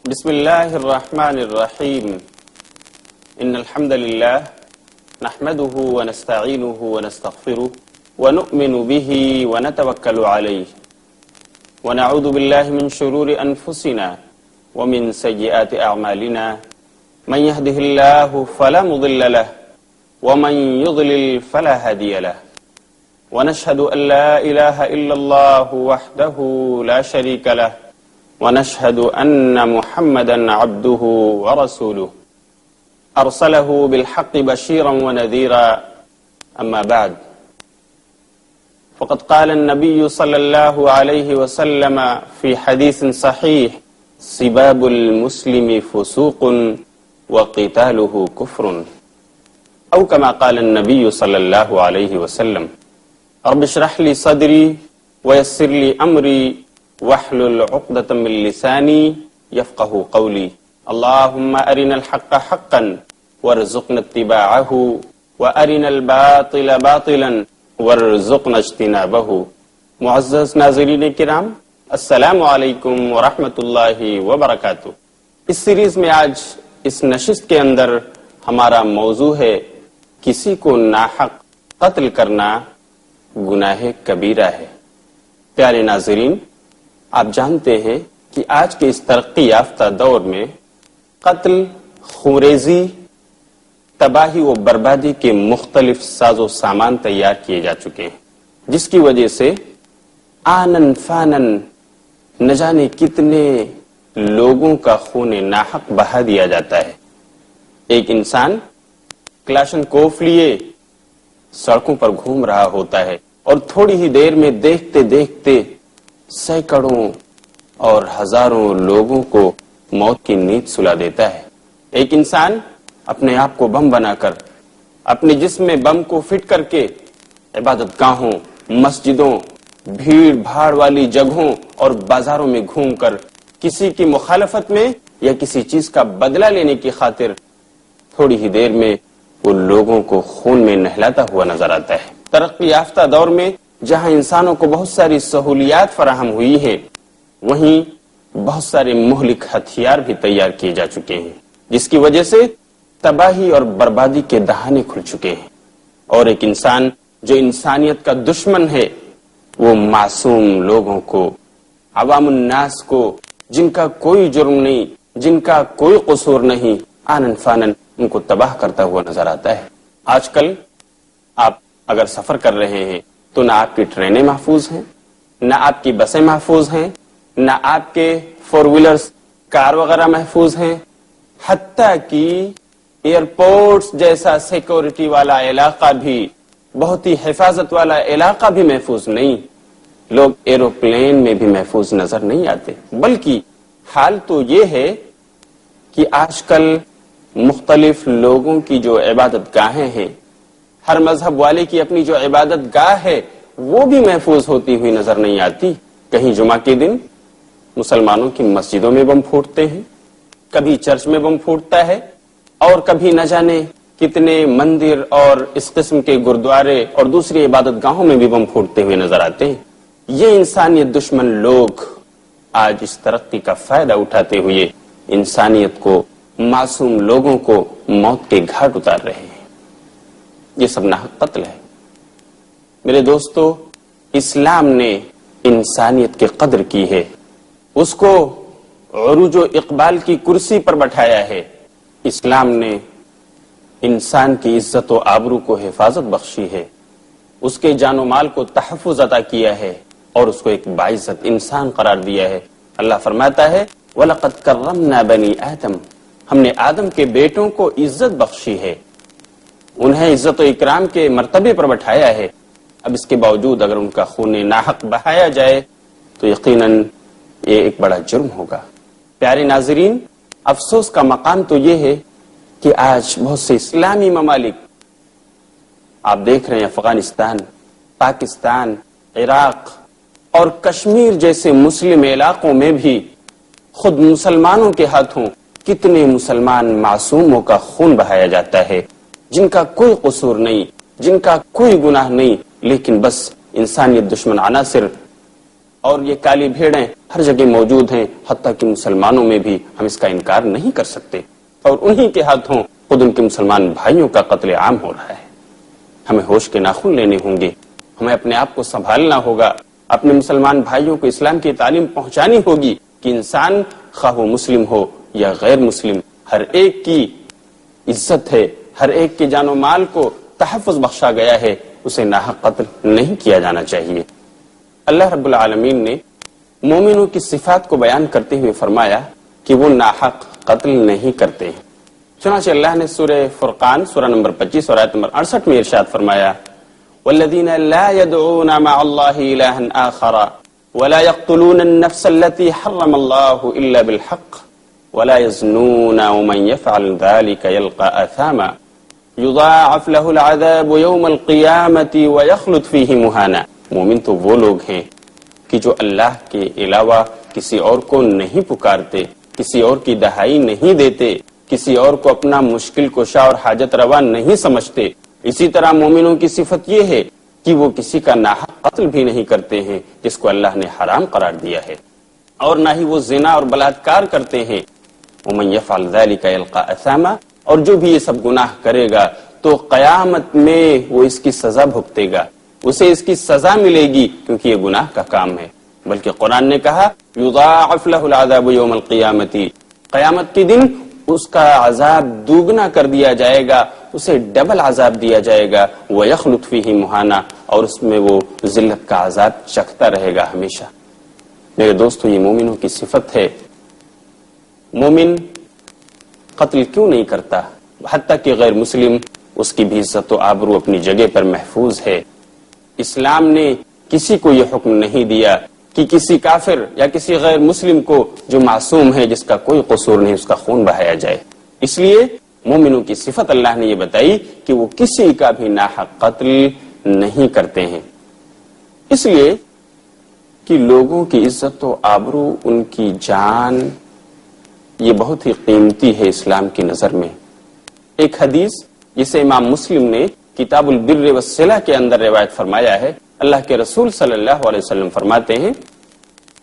بسم الله الرحمن الرحيم إن الحمد لله نحمده ونستعينه ونستغفره ونؤمن به ونتوكل عليه ونعوذ بالله من شرور أنفسنا ومن سيئات أعمالنا من يهده الله فلا مضل له ومن يضلل فلا هادي له ونشهد أن لا إله إلا الله وحده لا شريك له ونشهد أن محمدا عبده ورسوله أرسله بالحق بشيرا ونذيرا أما بعد فقد قال النبي صلى الله عليه وسلم في حديث صحيح سباب المسلم فسوق وقتاله كفر أو كما قال النبي صلى الله عليه وسلم رب اشرح لي صدري ويسر لي أمري واحلل عقدة من لساني يفقه قولي اللهم أرنا الحق حقا وارزقنا اتباعه وأرنا الباطل باطلا وارزقنا اجتنابه. معزز ناظرین کرام، السلام علیکم ورحمۃ اللہ وبرکاتہ. اس سیریز میں آج اس نشست کے اندر ہمارا موضوع ہے کسی کو ناحق قتل کرنا گناہ کبیرہ ہے. پیارے ناظرین، آپ جانتے ہیں کہ آج کے اس ترقی یافتہ دور میں قتل، خونریزی، تباہی و بربادی کے مختلف ساز و سامان تیار کیے جا چکے ہیں، جس کی وجہ سے آنن فانن نہ جانے کتنے لوگوں کا خون ناحق بہا دیا جاتا ہے. ایک انسان کلاشن کوف لیے سڑکوں پر گھوم رہا ہوتا ہے اور تھوڑی ہی دیر میں دیکھتے دیکھتے سینکڑوں اور ہزاروں لوگوں کو موت کی نیند سلا دیتا ہے. ایک انسان اپنے آپ کو بم بنا کر، اپنے جسم میں بم کو فٹ کر کے عبادت گاہوں، مسجدوں، بھیڑ بھاڑ والی جگہوں اور بازاروں میں گھوم کر کسی کی مخالفت میں یا کسی چیز کا بدلہ لینے کی خاطر تھوڑی ہی دیر میں وہ لوگوں کو خون میں نہلاتا ہوا نظر آتا ہے. ترقی یافتہ دور میں جہاں انسانوں کو بہت ساری سہولیات فراہم ہوئی ہیں، وہیں بہت سارے مہلک ہتھیار بھی تیار کیے جا چکے ہیں، جس کی وجہ سے تباہی اور بربادی کے دہانے کھل چکے ہیں. اور ایک انسان جو انسانیت کا دشمن ہے، وہ معصوم لوگوں کو، عوام الناس کو، جن کا کوئی جرم نہیں، جن کا کوئی قصور نہیں، آنن فانن ان کو تباہ کرتا ہوا نظر آتا ہے. آج کل آپ اگر سفر کر رہے ہیں تو نہ آپ کی ٹرینیں محفوظ ہیں، نہ آپ کی بسیں محفوظ ہیں، نہ آپ کے فور ویلرز کار وغیرہ محفوظ ہیں، حتیٰ کہ ایئرپورٹس جیسا سیکورٹی والا علاقہ بھی، بہت ہی حفاظت والا علاقہ بھی محفوظ نہیں. لوگ ایروپلین میں بھی محفوظ نظر نہیں آتے. بلکہ حال تو یہ ہے کہ آج کل مختلف لوگوں کی جو عبادت گاہیں ہیں، ہر مذہب والے کی اپنی جو عبادت گاہ ہے، وہ بھی محفوظ ہوتی ہوئی نظر نہیں آتی. کہیں جمعہ کے دن مسلمانوں کی مسجدوں میں بم پھوٹتے ہیں، کبھی چرچ میں بم پھوٹتا ہے، اور کبھی نہ جانے کتنے مندر اور اس قسم کے گردوارے اور دوسری عبادت گاہوں میں بھی بم پھوٹتے ہوئے نظر آتے ہیں. یہ انسانیت دشمن لوگ آج اس ترقی کا فائدہ اٹھاتے ہوئے انسانیت کو، معصوم لوگوں کو موت کے گھاٹ اتار رہے ہیں. یہ سب ناحق قتل ہے. میرے دوستو، اسلام نے انسانیت کی قدر کی ہے، اس کو عروج و اقبال کی کرسی پر بٹھایا ہے. اسلام نے انسان کی عزت و آبرو کو حفاظت بخشی ہے، اس کے جان و مال کو تحفظ عطا کیا ہے اور اس کو ایک باعزت انسان قرار دیا ہے. اللہ فرماتا ہے وَلَقَدْ كَرَّمْنَا بَنِي آدم، ہم نے آدم کے بیٹوں کو عزت بخشی ہے، انہیں عزت و اکرام کے مرتبے پر بٹھایا ہے. اب اس کے باوجود اگر ان کا خون ناحق بہایا جائے تو یقیناً یہ ایک بڑا جرم ہوگا. پیارے ناظرین، افسوس کا مقام تو یہ ہے کہ آج بہت سے اسلامی ممالک، آپ دیکھ رہے ہیں افغانستان، پاکستان، عراق اور کشمیر جیسے مسلم علاقوں میں بھی خود مسلمانوں کے ہاتھوں کتنے مسلمان معصوموں کا خون بہایا جاتا ہے، جن کا کوئی قصور نہیں، جن کا کوئی گناہ نہیں، لیکن بس انسانیت دشمن عناصر اور یہ کالی بھیڑیں ہر جگہ موجود ہیں، حتیٰ کہ مسلمانوں میں بھی ہم اس کا انکار نہیں کر سکتے، اور انہی کے ہاتھوں خود ان کے مسلمان بھائیوں کا قتل عام ہو رہا ہے۔ ہمیں ہوش کے ناخن لینے ہوں گے، ہمیں اپنے آپ کو سنبھالنا ہوگا، اپنے مسلمان بھائیوں کو اسلام کی تعلیم پہنچانی ہوگی کہ انسان خواہ وہ مسلم ہو یا غیر مسلم، ہر ایک کی عزت ہے، ہر ایک کے جان و مال کو تحفظ بخشا گیا ہے، اسے ناحق قتل نہیں کیا جانا چاہیے۔ اللہ رب العالمین نے مومنوں کی صفات کو بیان کرتے ہوئے فرمایا کہ وہ ناحق قتل نہیں کرتے ہیں۔ چنانچہ اللہ نے سورہ فرقان سورہ نمبر 25 اور آیت نمبر 68 میں ارشاد فرمایا والذین لا يدعون مع اللہ الہا آخر ولا يقتلون النفس التي حرم اللہ الا بالحق ولا يزنون ومن يفعل ذلك يلقى آثاما یضاعف له العذاب یوم القیامت ویخلد فیہ مہانا۔ مومن تو وہ لوگ ہیں کہ جو اللہ کے علاوہ کسی اور کو نہیں پکارتے، کسی اور کی دہائی نہیں دیتے، کسی اور کو اپنا مشکل کشا اور حاجت روا نہیں سمجھتے۔ اسی طرح مومنوں کی صفت یہ ہے کہ وہ کسی کا ناحق قتل بھی نہیں کرتے ہیں جس کو اللہ نے حرام قرار دیا ہے، اور نہ ہی وہ زنا اور بلاತ್ಕಾರ کرتے ہیں۔ ومن يفعل ذلك يلقى اثاما، اور جو بھی یہ سب گناہ کرے گا تو قیامت میں وہ اس کی سزا بھگتے گا، اسے اس کی سزا ملے گی، کیونکہ یہ گناہ کا کام ہے۔ بلکہ قرآن نے کہا یضاعف له العذاب یوم القیامت، قیامت کے دن اس کا عذاب دوگنا کر دیا جائے گا، اسے ڈبل عذاب دیا جائے گا، وَيَخْلُدْ فِيهِ مُحَانَا، اور اس میں وہ ذلت کا عذاب چکھتا رہے گا ہمیشہ۔ میرے دوستو، یہ مومنوں کی صفت ہے۔ مومن قتل کیوں نہیں کرتا؟ حتیٰ کہ غیر مسلم، اس کی بھی عزت و آبرو اپنی جگہ پر محفوظ ہے۔ اسلام نے کسی کو یہ حکم نہیں دیا کہ کسی کافر یا کسی غیر مسلم کو جو معصوم ہے، جس کا کوئی قصور نہیں، اس کا خون بہایا جائے۔ اس لیے مومنوں کی صفت اللہ نے یہ بتائی کہ وہ کسی کا بھی ناحق قتل نہیں کرتے ہیں، اس لیے کہ لوگوں کی عزت و آبرو، ان کی جان، یہ بہت ہی قیمتی ہے اسلام کی نظر میں۔ ایک حدیث جسے امام مسلم نے کتاب البر والصلہ کے اندر روایت فرمایا ہے، اللہ کے رسول صلی اللہ علیہ وسلم فرماتے ہیں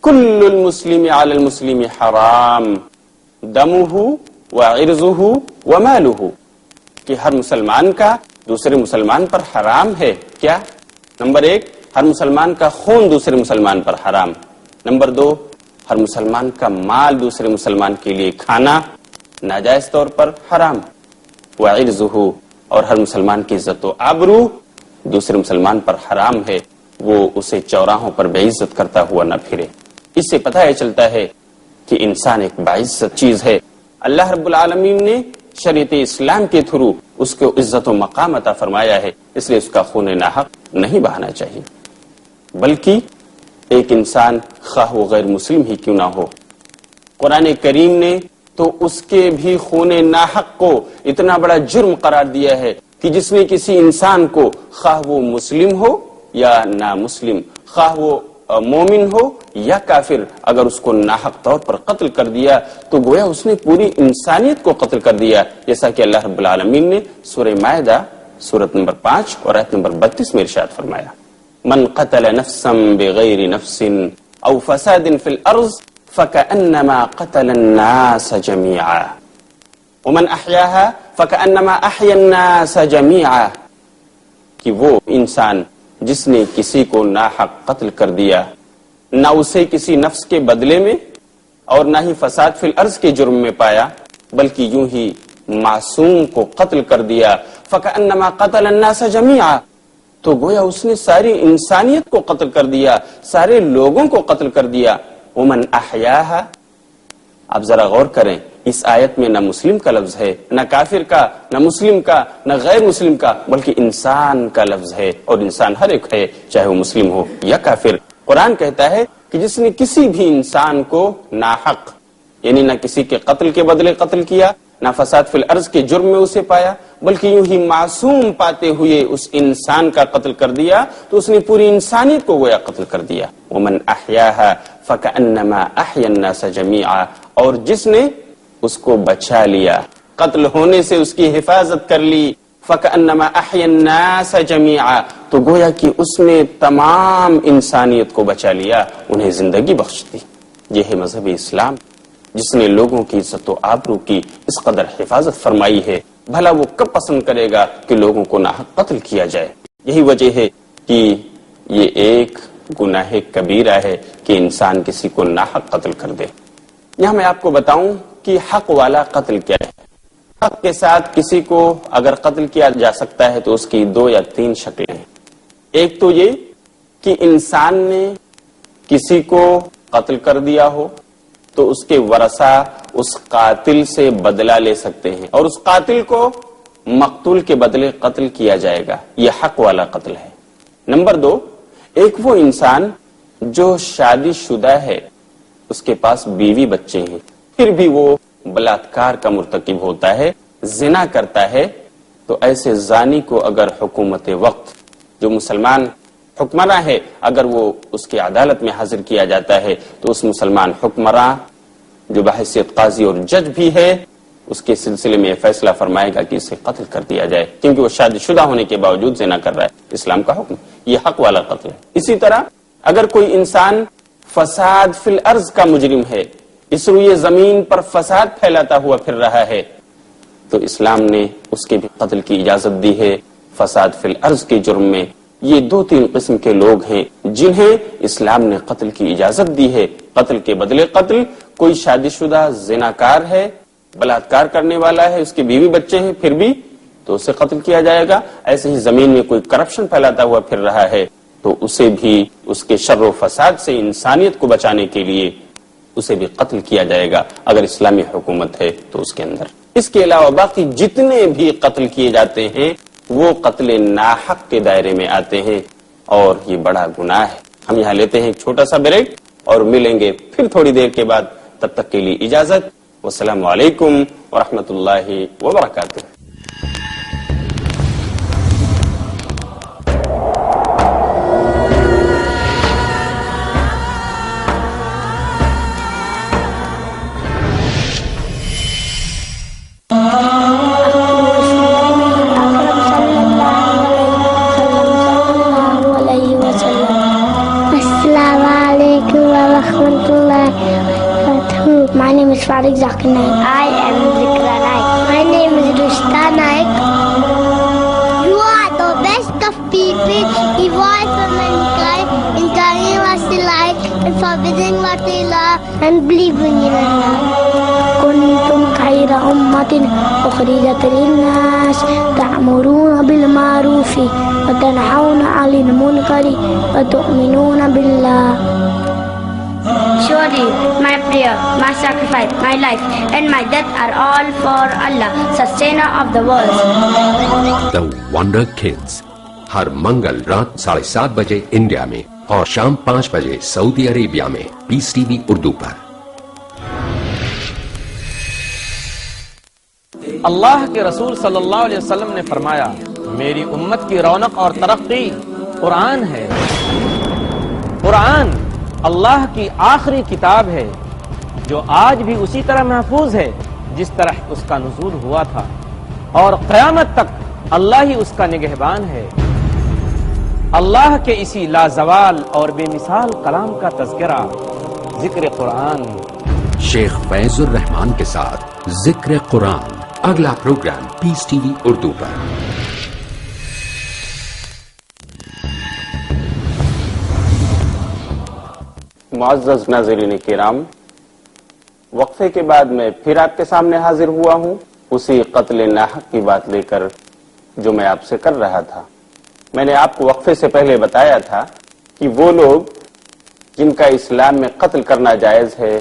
کل المسلم علی المسلم حرام دمہ وعرضہ ومالہ، کہ ہر مسلمان کا دوسرے مسلمان پر حرام ہے۔ کیا؟ نمبر 1، ہر مسلمان کا خون دوسرے مسلمان پر حرام۔ نمبر 2، ہر مسلمان کا مال دوسرے مسلمان کے لیے کھانا ناجائز طور پر حرام۔ وعرضہ، اور ہر مسلمان کی عزت و آبرو دوسرے مسلمان پر حرام ہے، وہ اسے چوراہوں پر بے عزت کرتا ہوا نہ پھرے۔ اس سے پتہ یہ چلتا ہے کہ انسان ایک باعزت چیز ہے۔ اللہ رب العالمین نے شریعت اسلام کے تھرو اس کو عزت و مقام عطا فرمایا ہے، اس لیے اس کا خون ناحق نہیں بہانا چاہیے۔ بلکہ ایک انسان خواہ و غیر مسلم ہی کیوں نہ ہو، قرآن کریم نے تو اس کے بھی خون ناحق کو اتنا بڑا جرم قرار دیا ہے کہ جس نے کسی انسان کو، خواہ وہ مسلم ہو یا نامسلم، خواہ وہ مومن ہو یا کافر، اگر اس کو ناحق طور پر قتل کر دیا تو گویا اس نے پوری انسانیت کو قتل کر دیا، جیسا کہ اللہ رب العالمین نے سورہ مائدہ سورت نمبر 5 اور آیت نمبر 32 میں ارشاد فرمایا من قتل نفسا بغیر نفس او فساد فی الارض فکأنما قتل الناس جميعا ومن احیاها فکأنما احیا الناس جميعا، کہ وہ انسان جس نے کسی کو ناحق قتل کر دیا، نہ اسے کسی نفس کے بدلے میں اور نہ ہی فساد فی الارض کے جرم میں پایا، بلکہ یوں ہی معصوم کو قتل کر دیا، فکأنما قتل الناس جميعا، تو گویا اس نے ساری انسانیت کو قتل کر دیا، سارے لوگوں کو قتل کر دیا۔ ومن احیاها، اب ذرا غور کریں، اس آیت میں نہ مسلم کا لفظ ہے، نہ کافر کا، نہ مسلم کا، نہ غیر مسلم کا، بلکہ انسان کا لفظ ہے، اور انسان ہر ایک ہے، چاہے وہ مسلم ہو یا کافر۔ قرآن کہتا ہے کہ جس نے کسی بھی انسان کو ناحق، یعنی نہ کسی کے قتل کے بدلے قتل کیا، نہ فساد فی الارض کے جرم میں اسے پایا، بلکہ یوں ہی معصوم پاتے ہوئے اس انسان کا قتل کر دیا، تو اس نے پوری انسانیت کو گویا قتل کر دیا۔ ومن احیاها فکأنما احیا الناس جميعا، اور جس نے اس کو بچا لیا، قتل ہونے سے اس کی حفاظت کر لی، فَكَأَنَّمَا أَحْيَا النَّاسَ جَمِيعًا، تو گویا کہ اس نے تمام انسانیت کو بچا لیا، انہیں زندگی بخش دی۔ یہ ہے مذہب اسلام جس نے لوگوں کی عزت و آبرو کی اس قدر حفاظت فرمائی ہے۔ بھلا وہ کب پسند کرے گا کہ لوگوں کو ناحق قتل کیا جائے؟ یہی وجہ ہے کہ یہ ایک گناہ کبیرہ ہے کہ انسان کسی کو ناحق قتل کر دے۔ یہاں میں آپ کو بتاؤں کہ حق والا قتل کیا ہے۔ حق کے ساتھ کسی کو اگر قتل کیا جا سکتا ہے تو اس کی 2 یا 3 شکلیں ہیں۔ ایک تو یہ کہ انسان نے کسی کو قتل کر دیا ہو تو اس کے ورثہ اس قاتل سے بدلہ لے سکتے ہیں اور اس قاتل کو مقتول کے بدلے قتل کیا جائے گا، یہ حق والا قتل ہے۔ نمبر 2، ایک وہ انسان جو شادی شدہ ہے، اس کے پاس بیوی بچے ہیں، پھر بھی وہ بلاತ್ಕಾರ کا مرتکب ہوتا ہے، زنا کرتا ہے، تو ایسے زانی کو اگر حکومت وقت جو مسلمان حکمراں ہے اگر وہ اس کی عدالت میں حاضر کیا جاتا ہے تو اس مسلمان حکمراں جو بحیثیت قاضی اور جج بھی ہے اس کے سلسلے میں یہ فیصلہ فرمائے گا کہ اسے قتل کر دیا جائے، کیونکہ وہ شادی شدہ ہونے کے باوجود زنا کر رہا ہے۔ اسلام کا حکم یہ حق والا قتل ہے۔ اسی طرح اگر کوئی انسان فساد فی الارض کا مجرم ہے، اس روئے زمین پر فساد پھیلاتا ہوا پھر رہا ہے، تو اسلام نے اس کے بھی قتل کی اجازت دی ہے۔ فساد فی الارض کے جرم میں یہ 2-3 قسم کے لوگ ہیں جنہیں اسلام نے قتل کی اجازت دی ہے۔ قتل کے بدلے قتل، کوئی شادی شدہ زناکار ہے، بلاತ್ಕಾರ کرنے والا ہے، اس کے بیوی بچے ہیں، پھر بھی تو اسے قتل کیا جائے گا۔ ایسے ہی زمین میں کوئی کرپشن پھیلاتا ہوا پھر رہا ہے تو اسے بھی اس کے شر و فساد سے انسانیت کو بچانے کے لیے اسے بھی قتل کیا جائے گا اگر اسلامی حکومت ہے تو اس کے اندر۔ اس کے علاوہ باقی جتنے بھی قتل کیے جاتے ہیں وہ قتل ناحق کے دائرے میں آتے ہیں اور یہ بڑا گناہ ہے۔ ہم یہاں لیتے ہیں ایک چھوٹا سا بریک اور ملیں گے پھر تھوڑی دیر کے بعد، تب تک کے لیے اجازت۔ والسلام علیکم ورحمۃ اللہ وبرکاتہ۔ My name is Farid Zakir Naik. I am Zikra Naik. My name is Rushta Naik. You are the best of people, evolve from mankind, in telling what they like, and forbidding what they love, and believing in Allah. كنتم خير أمة أخرجت للناس تأمرون بالمعروف وتنهون عن المنكر وتؤمنون بالله. Surely my prayer, my sacrifice, my life and my death are all for Allah, sustainer of the world. The Wonder Kids ہر منگل رات 7:30 بجے انڈیا میں اور شام 5 بجے سعودی عربیہ میں پیس ٹی وی اردو پر۔ اللہ کے رسول صلی اللہ علیہ وسلم نے فرمایا، میری امت کی رونق اور ترقی قرآن ہے۔ قرآن اللہ کی آخری کتاب ہے جو آج بھی اسی طرح محفوظ ہے جس طرح اس کا نزول ہوا تھا، اور قیامت تک اللہ ہی اس کا نگہبان ہے۔ اللہ کے اسی لازوال اور بے مثال کلام کا تذکرہ ذکر قرآن۔ شیخ فیض الرحمان کے ساتھ ذکر قرآن، اگلا پروگرام پیس ٹی وی اردو پر۔ معزز ناظرین کرام، وقفے کے بعد میں پھر آپ کے سامنے حاضر ہوا ہوں اسی قتل ناحق کی بات لے کر جو میں آپ سے کر رہا تھا۔ میں نے آپ کو وقفے سے پہلے بتایا تھا کہ وہ لوگ جن کا اسلام میں قتل کرنا جائز ہے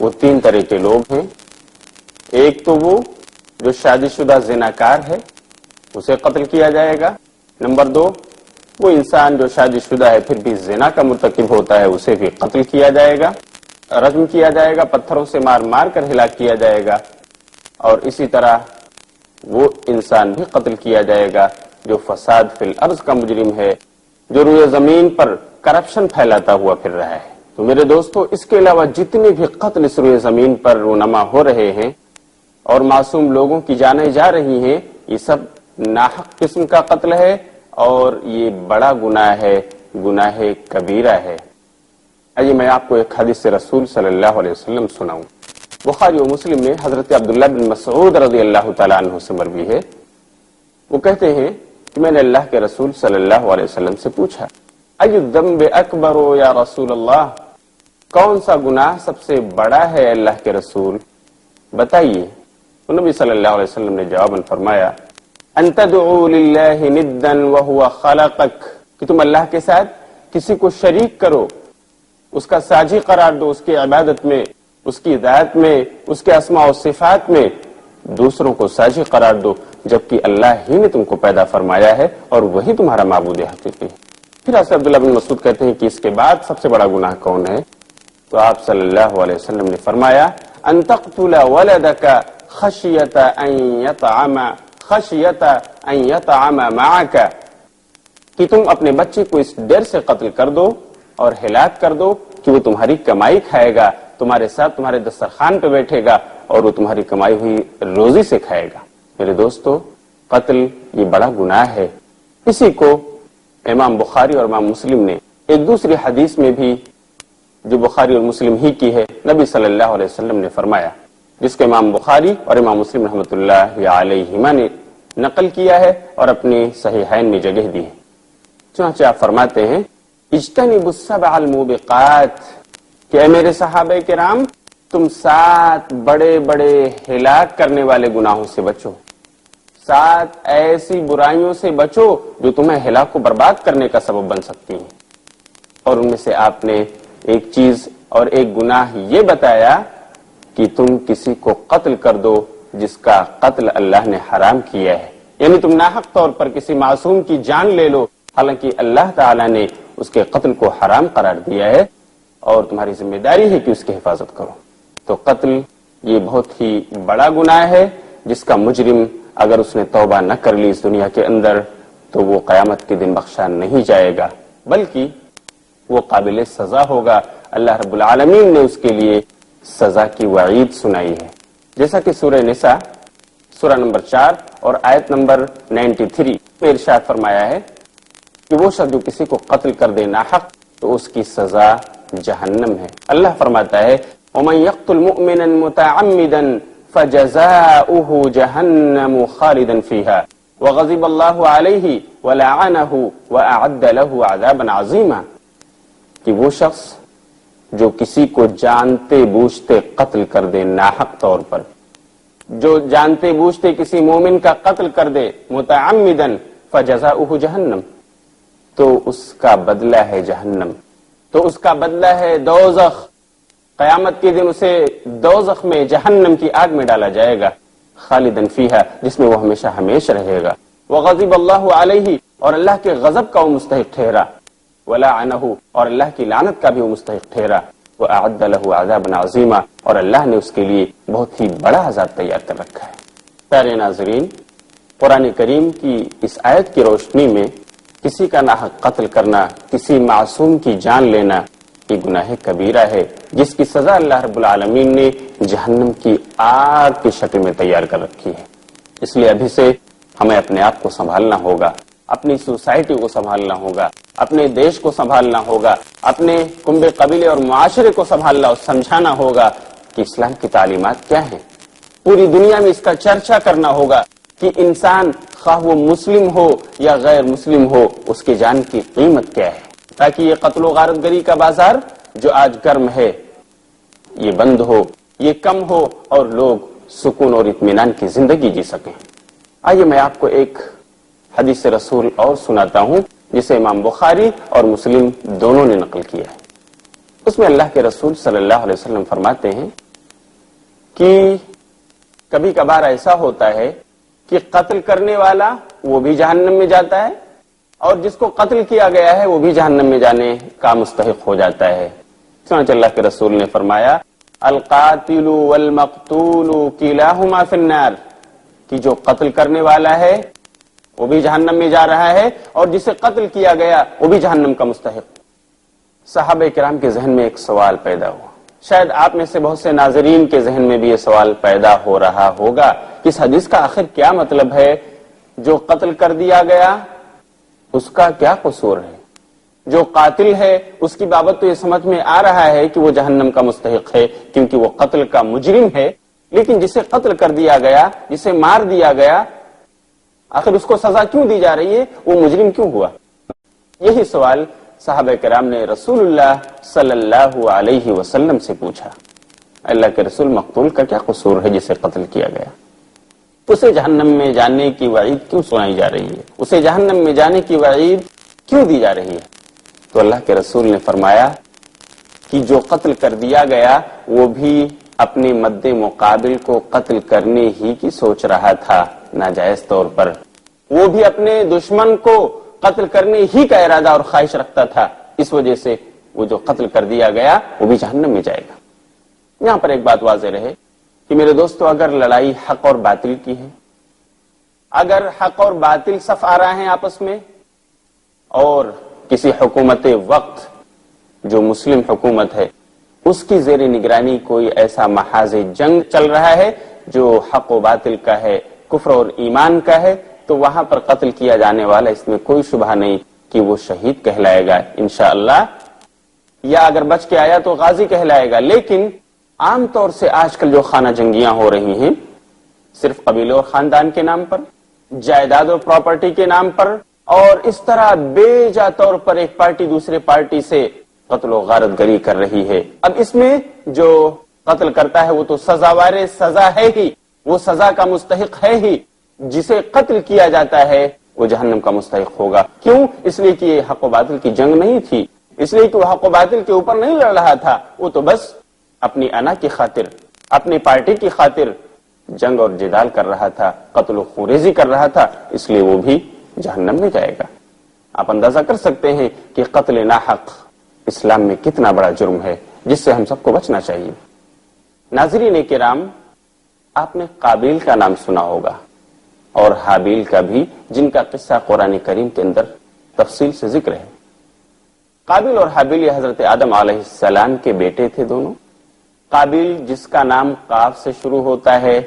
وہ 3 طرح کے لوگ ہیں۔ ایک تو وہ جو شادی شدہ زناکار ہے، اسے قتل کیا جائے گا۔ نمبر 2، وہ انسان جو شادی شدہ ہے پھر بھی زنا کا مرتکب ہوتا ہے، اسے بھی قتل کیا جائے گا، رجم کیا جائے گا، پتھروں سے مار مار کر ہلاک کیا جائے گا۔ اور اسی طرح وہ انسان بھی قتل کیا جائے گا جو فساد فی الارض کا مجرم ہے، جو روئے زمین پر کرپشن پھیلاتا ہوا پھر رہا ہے۔ تو میرے دوستو، اس کے علاوہ جتنے بھی قتل اس روئے زمین پر رونما ہو رہے ہیں اور معصوم لوگوں کی جانیں جا رہی ہیں، یہ سب ناحق قسم کا قتل ہے اور یہ بڑا گناہ ہے، گناہ کبیرہ ہے۔ آئیے میں آپ کو ایک حدیث رسول صلی اللہ علیہ وسلم سناؤں۔ بخاری و مسلم میں حضرت عبداللہ بن مسعود رضی اللہ تعالیٰ عنہ سے مروی ہے، وہ کہتے ہیں کہ میں نے اللہ کے رسول صلی اللہ علیہ وسلم سے پوچھا، ای الذنب اکبر یا رسول اللہ، کون سا گناہ سب سے بڑا ہے اللہ کے رسول، بتائیے۔ تو نبی صلی اللہ علیہ وسلم نے جواباً فرمایا، ان تدعو للہ ندا وہو خلقک، کہ تم اللہ کے ساتھ کسی کو شریک کرو، اس کا ساجی قرار دو اس کی عبادت میں، اس کی ذات میں، اس کے اسماء و صفات میں، دوسروں کو ساجی قرار دو جبکہ اللہ ہی نے تم کو پیدا فرمایا ہے اور وہی تمہارا معبود حقیقی ہے۔ پھر حضرت عبداللہ بن مسعود کہتے ہیں کہ اس کے بعد سب سے بڑا گناہ کون ہے؟ تو آپ صلی اللہ علیہ وسلم نے فرمایا، ان تقتل ولدک خشیت ان یطعم معک، کہ تم اپنے بچے کو اس ڈر سے قتل کر دو اور ہلاک کر دو کہ وہ تمہاری کمائی کھائے گا، تمہارے ساتھ تمہارے دسترخوان پہ بیٹھے گا اور وہ تمہاری کمائی ہوئی روزی سے کھائے گا۔ میرے دوستو، قتل یہ بڑا گناہ ہے۔ اسی کو امام بخاری اور امام مسلم نے ایک دوسری حدیث میں بھی، جو بخاری اور مسلم ہی کی ہے، نبی صلی اللہ علیہ وسلم نے فرمایا، جس کو امام بخاری اور امام مسلم رحمۃ اللہ علیہما نے نقل کیا ہے اور اپنی صحیحین میں جگہ دی ہے۔ چنانچہ آپ فرماتے ہیں، اجتنبوا السبع الموبقات، کہ اے میرے صحابہ کرام، تم 7 بڑے بڑے ہلاک کرنے والے گناہوں سے بچو، 7 ایسی برائیوں سے بچو جو تمہیں ہلاک و برباد کرنے کا سبب بن سکتی ہیں۔ اور ان میں سے آپ نے ایک چیز اور ایک گناہ یہ بتایا کہ تم کسی کو قتل کر دو جس کا قتل اللہ نے حرام کیا ہے، یعنی تم ناحق طور پر کسی معصوم کی جان لے لو حالانکہ اللہ تعالی نے اس کے قتل کو حرام قرار دیا ہے اور تمہاری ذمہ داری ہے کہ اس کی حفاظت کرو۔ تو قتل یہ بہت ہی بڑا گناہ ہے جس کا مجرم اگر اس نے توبہ نہ کر لی اس دنیا کے اندر تو وہ قیامت کے دن بخشا نہیں جائے گا، بلکہ وہ قابل سزا ہوگا۔ اللہ رب العالمین نے اس کے لیے سزا کی وعید سنائی ہے، جیسا کہ سورہ نساء سورہ نمبر 4 اور آیت نمبر 93 میں ارشاد فرمایا ہے کہ وہ شخص جو کسی کو قتل کر دے ناحق تو اس کی سزا جہنم ہے۔ اللہ فرماتا ہے، وَمَن يَقْتُلْ مُؤْمِنًا مُتَعَمِّدًا فَجَزَاؤُهُ جَهَنَّمُ خَالِدًا فِيهَا وَغَضِبَ اللَّهُ عَلَيْهِ وَلَعَنَهُ وَأَعَدَّ لَهُ عَذَابًا عَظِيمًا، کہ وہ شخص جو کسی کو جانتے بوجھتے قتل کر دے ناحق طور پر، جو جانتے بوجھتے کسی مومن کا قتل کر دے متعمدًا فَجَزَاؤُهُ جَهَنَّمُ، تو اس کا بدلہ ہے جہنم، تو اس کا بدلہ ہے دوزخ۔ قیامت کے دن اسے دوزخ میں، جہنم کی آگ میں ڈالا جائے گا، خالدن فیہا، جس میں وہ ہمیشہ ہمیشہ رہے گا۔ وغضب اللہ علیہ، اور اللہ کے غضب کا وہ مستحق ٹھہرا، ولعنہ، اور اللہ کی لعنت کا بھی وہ مستحق ٹھہرا، وأعد له عذابا عظیما، اور اللہ نے اس کے لیے بہت ہی بڑا عذاب تیار کر رکھا ہے۔ پیارے ناظرین، قرآن کریم کی اس آیت کی روشنی میں کسی کا ناحق قتل کرنا، کسی معصوم کی جان لینا، یہ گناہ کبیرہ ہے جس کی سزا اللہ رب العالمین نے جہنم کی آگ کی شکل میں تیار کر رکھی ہے۔ اس لیے ابھی سے ہمیں اپنے آپ کو سنبھالنا ہوگا، اپنی سوسائٹی کو سنبھالنا ہوگا، اپنے دیش کو سنبھالنا ہوگا، اپنے کنبے قبیلے اور معاشرے کو سنبھالنا اور سمجھانا ہوگا کہ اسلام کی تعلیمات کیا ہیں۔ پوری دنیا میں اس کا چرچا کرنا ہوگا کہ انسان خواہ وہ مسلم ہو یا غیر مسلم ہو، اس کی جان کی قیمت کیا ہے، تاکہ یہ قتل و غارت گری کا بازار جو آج گرم ہے یہ بند ہو، یہ کم ہو اور لوگ سکون اور اطمینان کی زندگی جی سکیں۔ آئیے میں آپ کو ایک حدیث رسول اور سناتا ہوں جسے امام بخاری اور مسلم دونوں نے نقل کیا ہے۔ اس میں اللہ کے رسول صلی اللہ علیہ وسلم فرماتے ہیں کہ کبھی کبھار ایسا ہوتا ہے کہ قتل کرنے والا وہ بھی جہنم میں جاتا ہے اور جس کو قتل کیا گیا ہے وہ بھی جہنم میں جانے کا مستحق ہو جاتا ہے۔ چنانچہ اللہ کے رسول نے فرمایا، القاتل والمقتول کلاہما فی النار، کہ جو قتل کرنے والا ہے وہ بھی جہنم میں جا رہا ہے اور جسے قتل کیا گیا وہ بھی جہنم کا مستحق۔ صحابہ کرام کے ذہن میں ایک سوال پیدا ہوا، شاید آپ میں سے بہت سے ناظرین کے ذہن میں بھی یہ سوال پیدا ہو رہا ہوگا کہ اس حدیث کا آخر کیا مطلب ہے جو قتل کر دیا گیا اس کا کیا قصور ہے؟ جو قاتل ہے اس کی بابت تو یہ سمجھ میں آ رہا ہے کہ وہ جہنم کا مستحق ہے کیونکہ وہ قتل کا مجرم ہے، لیکن جسے قتل کر دیا گیا، جسے مار دیا گیا، آخر اس کو سزا کیوں دی جا رہی ہے؟ وہ مجرم کیوں ہوا؟ یہی سوال صحابہ کرام نے رسول اللہ صلی اللہ علیہ وسلم سے پوچھا، اللہ کے رسول مقتول کا کیا قصور ہے جسے قتل کیا گیا؟ اسے جہنم میں جانے کی وعید کیوں سنائی جا رہی ہے؟ اسے جہنم میں جانے کی وعید کیوں دی جا رہی ہے؟ تو اللہ کے رسول نے فرمایا کہ جو قتل کر دیا گیا وہ بھی اپنے مد مقابل کو قتل کرنے ہی کی سوچ رہا تھا ناجائز طور پر، وہ بھی اپنے دشمن کو قتل کرنے ہی کا ارادہ اور خواہش رکھتا تھا، اس وجہ سے وہ جو قتل کر دیا گیا وہ بھی جہنم میں جائے گا۔ یہاں پر ایک بات واضح رہے کہ میرے دوستو، اگر لڑائی حق اور باطل کی ہے، اگر حق اور باطل صف آ رہے ہیں آپس میں، اور کسی حکومت وقت جو مسلم حکومت ہے اس کی زیر نگرانی کوئی ایسا محاذ جنگ چل رہا ہے جو حق و باطل کا ہے، کفر اور ایمان کا ہے، تو وہاں پر قتل کیا جانے والا اس میں کوئی شبہ نہیں کہ وہ شہید کہلائے گا انشاءاللہ، یا اگر بچ کے آیا تو غازی کہلائے گا۔ لیکن عام طور سے آج کل جو خانہ جنگیاں ہو رہی ہیں صرف قبیلے اور خاندان کے نام پر، جائیداد اور پراپرٹی کے نام پر، اور اس طرح بے جا طور پر ایک پارٹی دوسرے پارٹی سے قتل و غارت گری کر رہی ہے۔ اب اس میں جو قتل کرتا ہے وہ تو سزاوار سزا ہے ہی، وہ سزا کا مستحق ہے ہی، جسے قتل کیا جاتا ہے وہ جہنم کا مستحق ہوگا۔ کیوں؟ اس لیے کہ یہ حق و باطل کی جنگ نہیں تھی، اس لیے کہ وہ حق و باطل کے اوپر نہیں لڑ رہا تھا، وہ تو بس اپنی انا کی خاطر، اپنی پارٹی کی خاطر جنگ اور جدال کر رہا تھا، قتل و خوریزی کر رہا تھا، اس لیے وہ بھی جہنم میں جائے گا۔ آپ اندازہ کر سکتے ہیں کہ قتل ناحق اسلام میں کتنا بڑا جرم ہے جس سے ہم سب کو بچنا چاہیے۔ ناظرین کرام، آپ نے قابیل کا نام سنا ہوگا اور حابیل کا بھی، جن کا قصہ قرآن کریم کے اندر تفصیل سے ذکر ہے۔ قابیل اور حابیل یہ حضرت آدم علیہ السلام کے بیٹے تھے دونوں۔ قابیل جس کا نام قاف سے شروع ہوتا ہے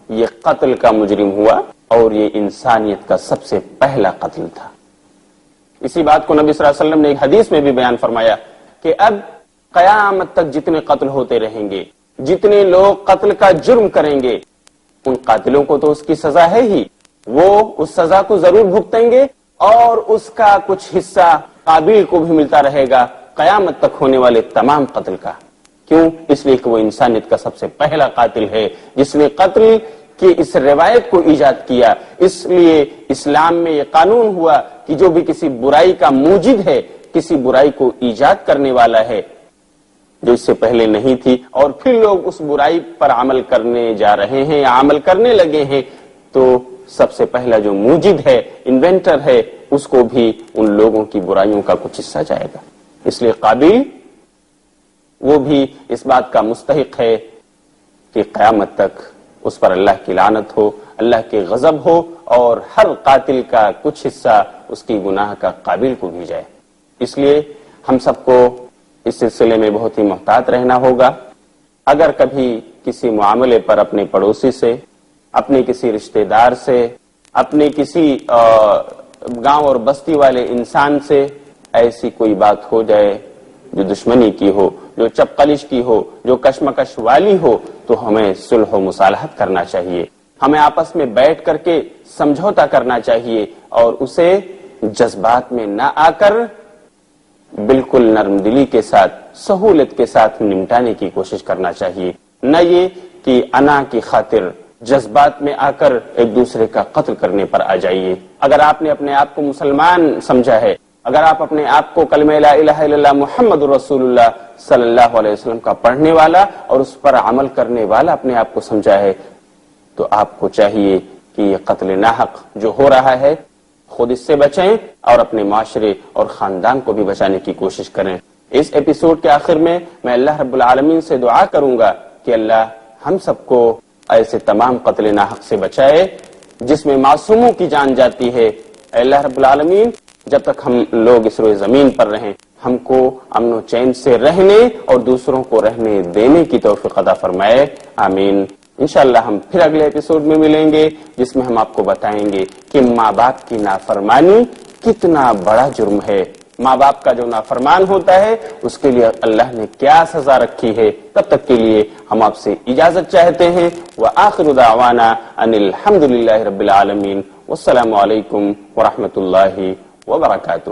یہ قتل کا مجرم ہوا اور یہ انسانیت کا سب سے پہلا قتل تھا۔ اسی بات کو نبی صلی اللہ علیہ وسلم نے ایک حدیث میں بھی بیان فرمایا کہ اب قیامت تک جتنے قتل ہوتے رہیں گے، جتنے لوگ قتل کا جرم کریں گے، ان قاتلوں کو تو اس کی سزا ہے ہی، وہ اس سزا کو ضرور بھگتیں گے اور اس کا کچھ حصہ قابیل کو بھی ملتا رہے گا قیامت تک ہونے والے تمام قتل کا۔ کیوں؟ اس لیے کہ وہ انسانیت کا سب سے پہلا قاتل ہے جس نے قتل کی اس روایت کو ایجاد کیا۔ اس لیے اسلام میں یہ قانون ہوا کہ جو بھی کسی برائی کا موجد ہے، کسی برائی کو ایجاد کرنے والا ہے جو اس سے پہلے نہیں تھی، اور پھر لوگ اس برائی پر عمل کرنے جا رہے ہیں یا عمل کرنے لگے ہیں، تو سب سے پہلا جو موجد ہے، انوینٹر ہے، اس کو بھی ان لوگوں کی برائیوں کا کچھ حصہ جائے گا۔ اس لیے قابیل وہ بھی اس بات کا مستحق ہے کہ قیامت تک اس پر اللہ کی لعنت ہو، اللہ کے غضب ہو، اور ہر قاتل کا کچھ حصہ اس کی گناہ کا قابل کو بھی جائے۔ اس لیے ہم سب کو اس سلسلے میں بہت ہی محتاط رہنا ہوگا۔ اگر کبھی کسی معاملے پر اپنے پڑوسی سے، اپنے کسی رشتہ دار سے، اپنے کسی گاؤں اور بستی والے انسان سے ایسی کوئی بات ہو جائے جو دشمنی کی ہو، جو چپقلش کی ہو، جو کشمکش والی ہو، تو ہمیں صلح و مصالحت کرنا چاہیے، ہمیں آپس میں بیٹھ کر کے سمجھوتا کرنا چاہیے اور اسے جذبات میں نہ آ کر بالکل نرم دلی کے ساتھ، سہولت کے ساتھ نمٹانے کی کوشش کرنا چاہیے، نہ یہ کہ انا کی خاطر جذبات میں آ کر ایک دوسرے کا قتل کرنے پر آ جائیے۔ اگر آپ نے اپنے آپ کو مسلمان سمجھا ہے، اگر آپ اپنے آپ کو کلمہ لا الہ الا اللہ محمد رسول اللہ صلی اللہ علیہ وسلم کا پڑھنے والا اور اس پر عمل کرنے والا اپنے آپ کو سمجھا ہے، تو آپ کو چاہیے کہ یہ قتل ناحق جو ہو رہا ہے خود اس سے بچیں اور اپنے معاشرے اور خاندان کو بھی بچانے کی کوشش کریں۔ اس ایپیسوڈ کے آخر میں اللہ رب العالمین سے دعا کروں گا کہ اللہ ہم سب کو ایسے تمام قتل ناحق سے بچائے جس میں معصوموں کی جان جاتی ہے۔ اے اللہ رب العالمین، جب تک ہم لوگ اس روئے زمین پر رہیں، ہم کو امن و چین سے رہنے اور دوسروں کو رہنے دینے کی توفیق عطا فرمائے، آمین۔ انشاءاللہ ہم پھر اگلے ایپیسوڈ میں ملیں گے، جس میں ہم آپ کو بتائیں گے کہ ماں باپ کی نافرمانی کتنا بڑا جرم ہے، ماں باپ کا جو نافرمان ہوتا ہے اس کے لیے اللہ نے کیا سزا رکھی ہے۔ تب تک کے لیے ہم آپ سے اجازت چاہتے ہیں، وآخر دعوانا ان الحمدللہ رب العالمین، والسلام علیکم ورحمۃ اللہ وبرکاتہ۔